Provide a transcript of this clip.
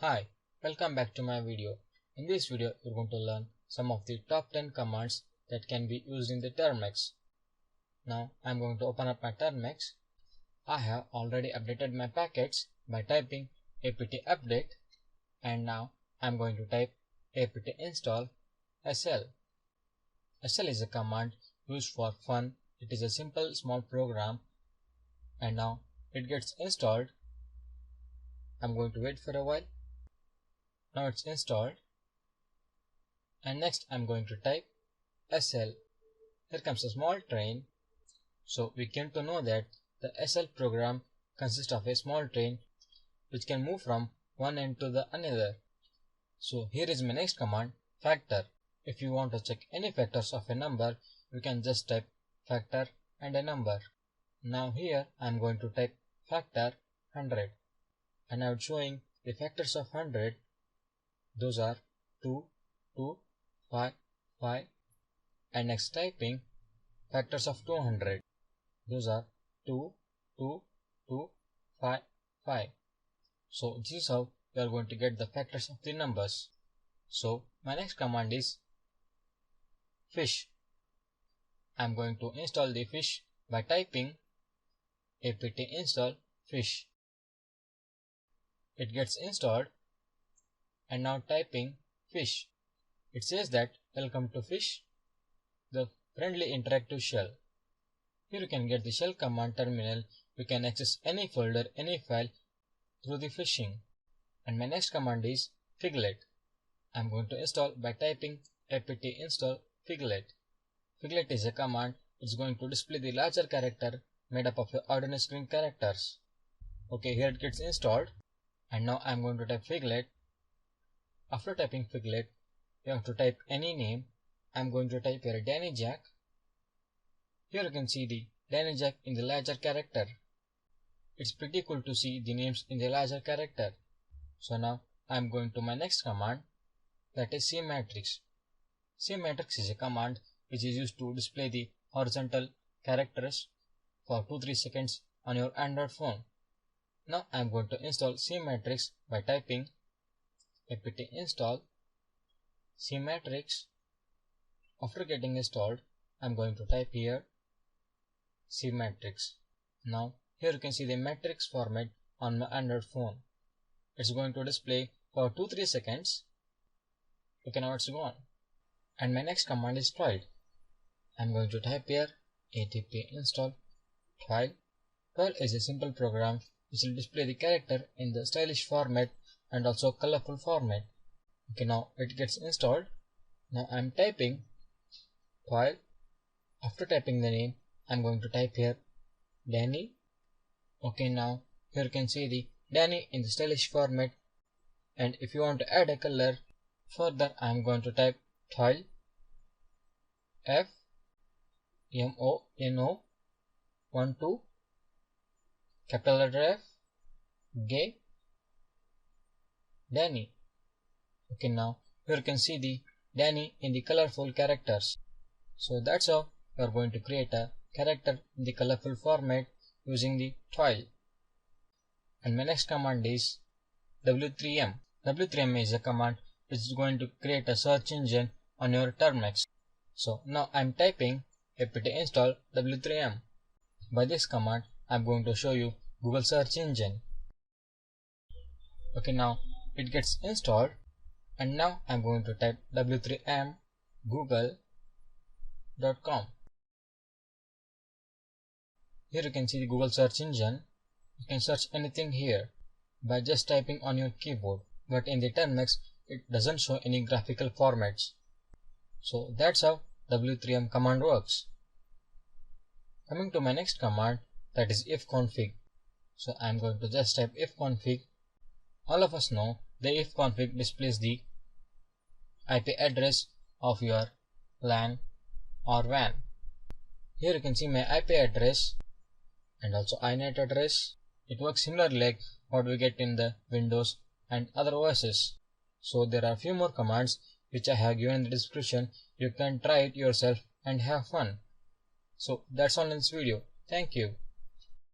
Hi, welcome back to my video. In this video, you're going to learn some of the top 10 commands that can be used in the Termux. Now, I'm going to open up my Termux. I have already updated my packets by typing apt update, and now I'm going to type apt install sl. Sl is a command used for fun. It is a simple small program, and now it gets installed. I'm going to wait for a while. Now it's installed, and next I'm going to type SL. Here comes a small train. So we came to know that the SL program consists of a small train which can move from one end to the another. So here is my next command, factor. If you want to check any factors of a number, you can just type factor and a number. Now here I'm going to type factor 100, and now it's showing the factors of 100. Those are 2, 2, 5, 5, and next typing factors of 200. Those are 2, 2, 2, 5, 5. So this is how we are going to get the factors of the numbers. So my next command is fish. I am going to install the fish by typing apt install fish. It gets installed, and now typing fish. It says that welcome to fish, the friendly interactive shell. Here you can get the shell command terminal. You can access any folder, any file through the fishing. And my next command is figlet. I am going to install by typing apt install figlet. Figlet is a command. It's going to display the larger character made up of your ordinary string characters. Okay, here it gets installed, and now I am going to type figlet. After typing figlet, you have to type any name. I am going to type here Danny Jack. Here you can see the Danny Jack in the larger character. It's pretty cool to see the names in the larger character. So now I am going to my next command, that is cmatrix. Cmatrix is a command which is used to display the horizontal characters for 2-3 seconds on your Android phone. Now I am going to install cmatrix by typing apt install cmatrix. After getting installed, I am going to type here cmatrix. Now here you can see the matrix format on my Android phone. It's going to display for 2-3 seconds. Okay, now it's gone. And my next command is twirl. I am going to type here apt install twirl. Twirl is a simple program which will display the character in the stylish format and also colorful format. Okay, now it gets installed. Now I am typing twirl. After typing the name, I am going to type here Danny. Okay, now here you can see the Danny in the stylish format, and if you want to add a color further, I am going to type twirl FMONO 12 capital letter F gay Danny. Okay, now here you can see the Danny in the colorful characters. So that's how you are going to create a character in the colorful format using the twirl. And my next command is W3M. W3M is a command which is going to create a search engine on your Termux. So now I am typing apt install W3M. By this command, I am going to show you Google search engine. Okay, now it gets installed, and now I am going to type W3M google.com. Here you can see the Google search engine. You can search anything here by just typing on your keyboard, but in the Termux it doesn't show any graphical formats. So that's how W3M command works. Coming to my next command, that is ifconfig. So I am going to just type ifconfig. All of us know the ifconfig displays the IP address of your LAN or WAN. Here you can see my IP address and also iNet address. It works similarly like what we get in the Windows and other OSs. So there are a few more commands which I have given in the description. You can try it yourself and have fun. So that's all in this video. Thank you.